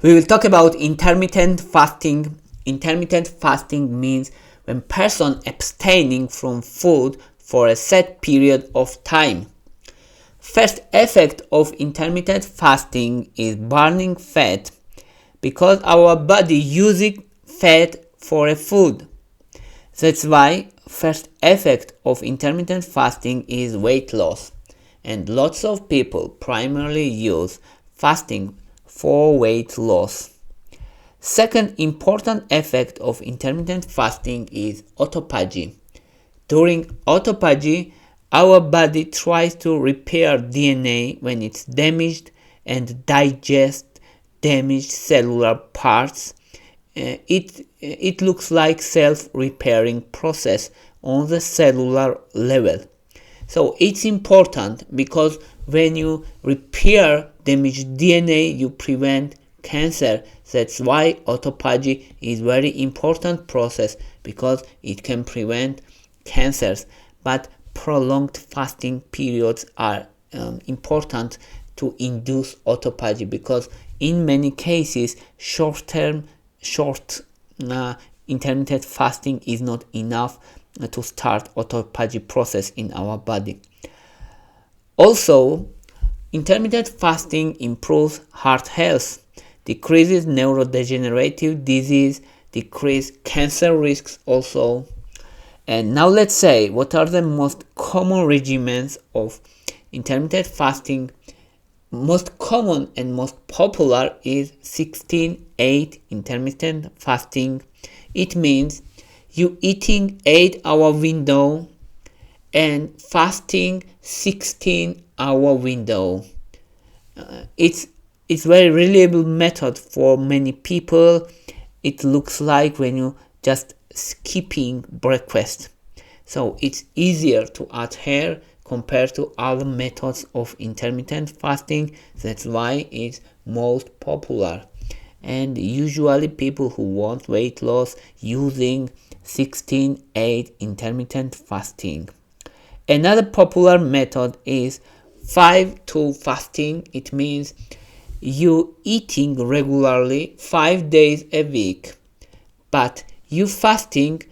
We will talk about intermittent fasting. Intermittent fasting means when person abstaining from food for a set period of time. First effect of intermittent fasting is burning fat because our body using fat for a food. That's why first effect of intermittent fasting is weight loss, and lots of people primarily use fasting for weight loss. Second important effect of intermittent fasting is autophagy. During autophagy, our body tries to repair DNA when it's damaged and digest damaged cellular parts. It looks like self-repairing process on the cellular level. So it's important because when you repair damaged DNA, you prevent cancer. That's why autophagy is very important process because it can prevent cancers. But prolonged fasting periods are important to induce autophagy because in many cases short intermittent fasting is not enough to start autophagy process in our body. Also, intermittent fasting improves heart health, decreases neurodegenerative disease, decrease cancer risks also. And now let's say what are the most common regimens of intermittent fasting. Most common and most popular is 16-8 intermittent fasting. It means you eating 8-hour window and fasting 16-hour window. It's very reliable method for many people. It looks like when you just skipping breakfast. So it's easier to adhere compared to other methods of intermittent fasting. That's why it's most popular. And usually people who want weight loss using 16-8 intermittent fasting. Another popular method is 5-2 fasting. It means you eating regularly 5 days a week, but you fasting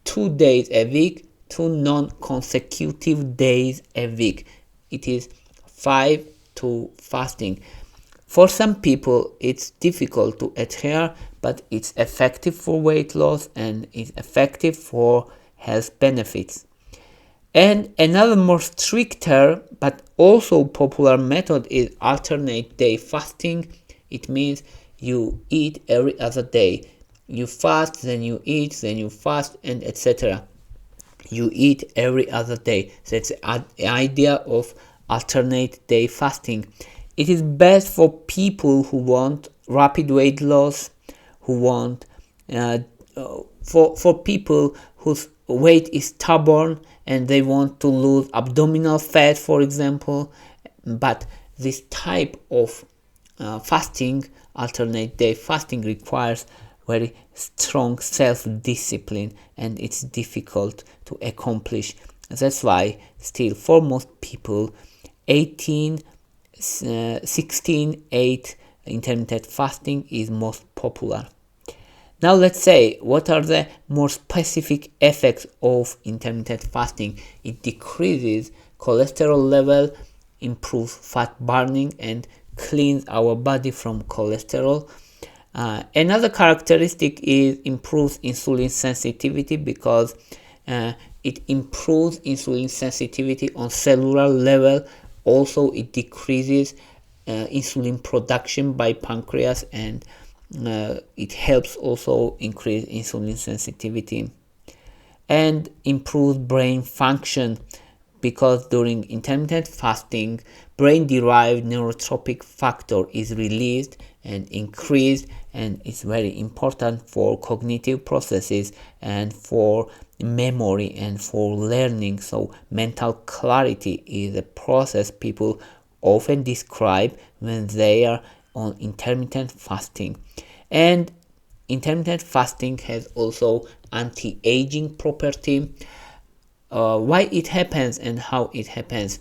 2 days a week, 2 non-consecutive days a week. It is 5-2 fasting. For some people it's difficult to adhere, but it's effective for weight loss and it's effective for health benefits. And another more stricter but also popular method is alternate day fasting. It means you eat every other day. You fast, then you eat, then you fast, and etc. You eat every other day. That's the idea of alternate day fasting. It is best for people who want rapid weight loss, who want for people whose weight is stubborn and they want to lose abdominal fat, for example. But this type of fasting, alternate day fasting, requires very strong self-discipline and it's difficult to accomplish. That's why still for most people 16-8 intermittent fasting is most popular. Now let's say what are the more specific effects of intermittent fasting. It decreases cholesterol level, improves fat burning, and cleans our body from cholesterol. Another characteristic is improves insulin sensitivity because it improves insulin sensitivity on cellular level. Also, it decreases insulin production by pancreas and it helps also increase insulin sensitivity and improves brain function because during intermittent fasting brain-derived neurotropic factor is released and increased, and it's very important for cognitive processes and for memory and for learning. So mental clarity is a process people often describe when they are on intermittent fasting. And intermittent fasting has also anti-aging property. Why it happens and how it happens?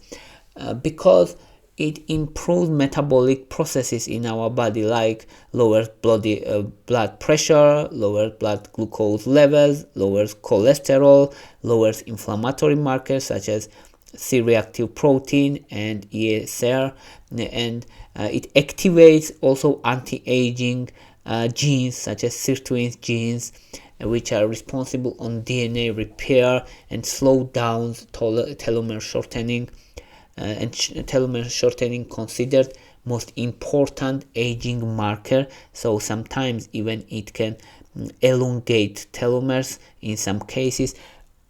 Because it improves metabolic processes in our body, like lowers blood pressure, lowers blood glucose levels, lowers cholesterol, lowers inflammatory markers such as C-reactive protein and ESR, and it activates also anti-aging genes such as sirtuin genes, which are responsible on DNA repair and slow down telomere shortening. And telomere shortening considered most important aging marker, so sometimes even it can elongate telomeres in some cases.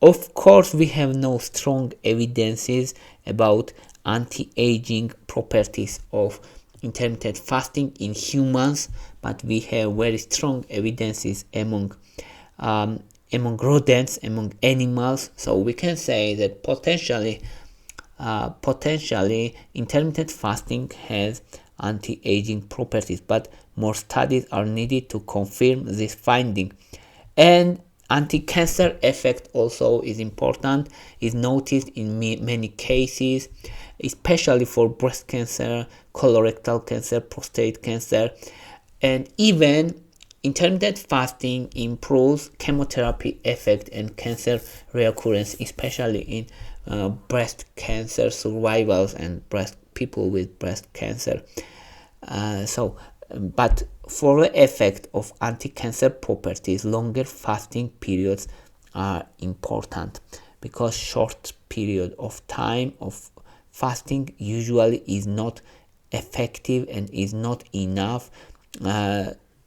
Of course, we have no strong evidences about anti-aging properties of intermittent fasting in humans, but we have very strong evidences among rodents, among animals. So we can say that potentially intermittent fasting has anti-aging properties, but more studies are needed to confirm this finding. And anti-cancer effect also is important, is noticed in many cases, especially for breast cancer, colorectal cancer, prostate cancer, and even intermittent fasting improves chemotherapy effect and cancer reoccurrence, especially in breast cancer survivals and people with breast cancer. But for the effect of anti-cancer properties, longer fasting periods are important, because short period of time of fasting usually is not effective and is not enough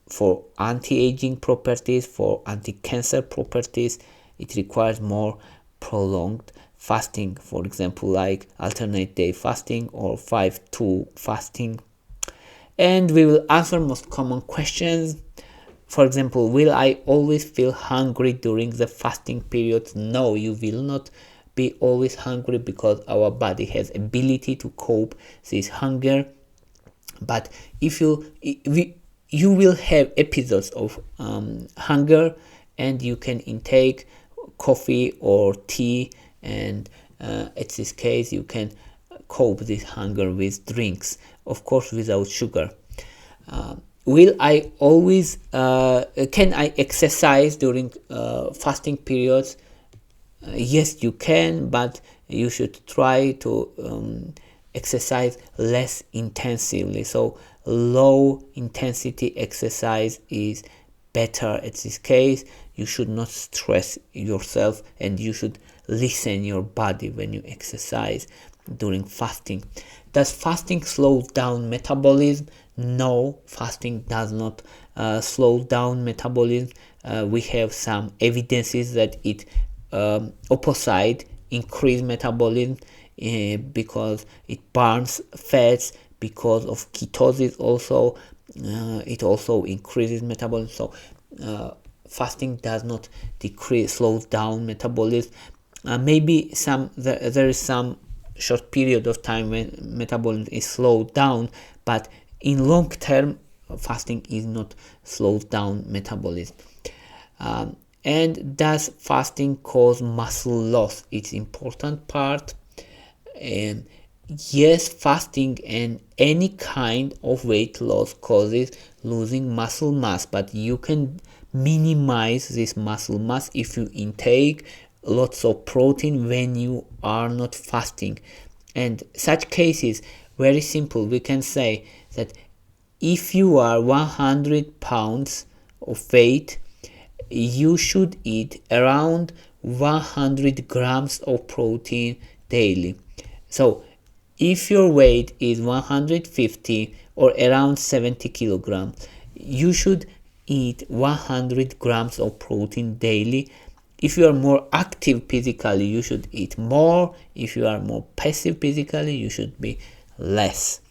for anti-aging properties, for anti-cancer properties. It requires more prolonged fasting, for example, like alternate day fasting or 5-2 fasting. And we will answer most common questions. For example, will I always feel hungry during the fasting period? No, you will not be always hungry, because our body has ability to cope this hunger. But if you will have episodes of hunger, and you can intake coffee or tea, and at this case you can cope this hunger with drinks, of course without sugar. Will I always can I exercise during fasting periods? Yes, you can, but you should try to exercise less intensively. So low intensity exercise is better at this case. You should not stress yourself, and you should listen your body when you exercise during fasting. Does fasting slow down metabolism? No, fasting does not slow down metabolism. We have some evidences that it opposite increase metabolism because it burns fats. Because of ketosis also, it also increases metabolism. So fasting does not slow down metabolism. Maybe there is some short period of time when metabolism is slowed down, but in long term fasting is not slows down metabolism. And does fasting cause muscle loss? It's important part. And yes, fasting and any kind of weight loss causes losing muscle mass, but you can minimize this muscle mass if you intake lots of protein when you are not fasting. And such cases, very simple, we can say that if you are 100 pounds of weight, you should eat around 100 grams of protein daily. So if your weight is 150 or around 70 kilograms, you should eat 100 grams of protein daily. If you are more active physically, you should eat more. If you are more passive physically, you should be less.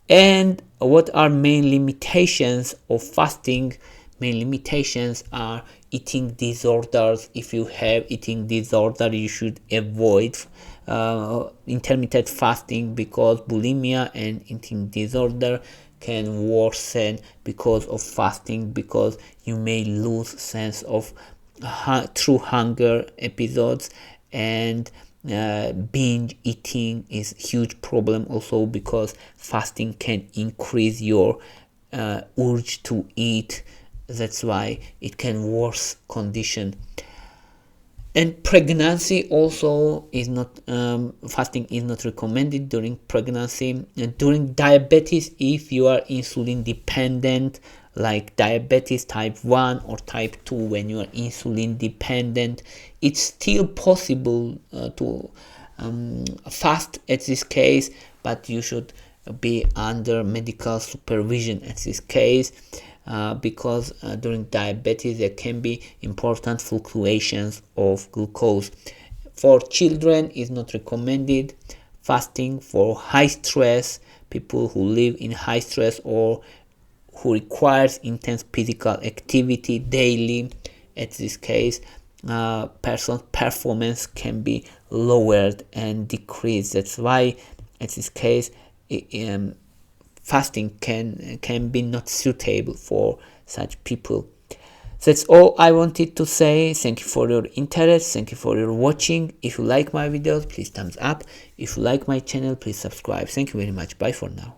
And what are main limitations of fasting? Main limitations are eating disorders. If you have eating disorder, you should avoid intermittent fasting, because bulimia and eating disorder can worsen because of fasting, because you may lose sense of true hunger episodes, and binge eating is a huge problem also, because fasting can increase your urge to eat. That's why it can worsen condition. And pregnancy also is not, fasting is not recommended during pregnancy. And during diabetes, if you are insulin dependent, like diabetes type 1 or type 2, when you are insulin dependent, it's still possible to fast at this case, but you should be under medical supervision at this case, because during diabetes there can be important fluctuations of glucose. For children is not recommended fasting. For high stress, people who live in high stress or who requires intense physical activity daily, at this case person's performance can be lowered and decreased. That's why at this case fasting can be not suitable for such people. That's all I wanted to say. Thank you for your interest. Thank you for your watching. If you like my videos, please thumbs up. If you like my channel, please subscribe. Thank you very much. Bye for now.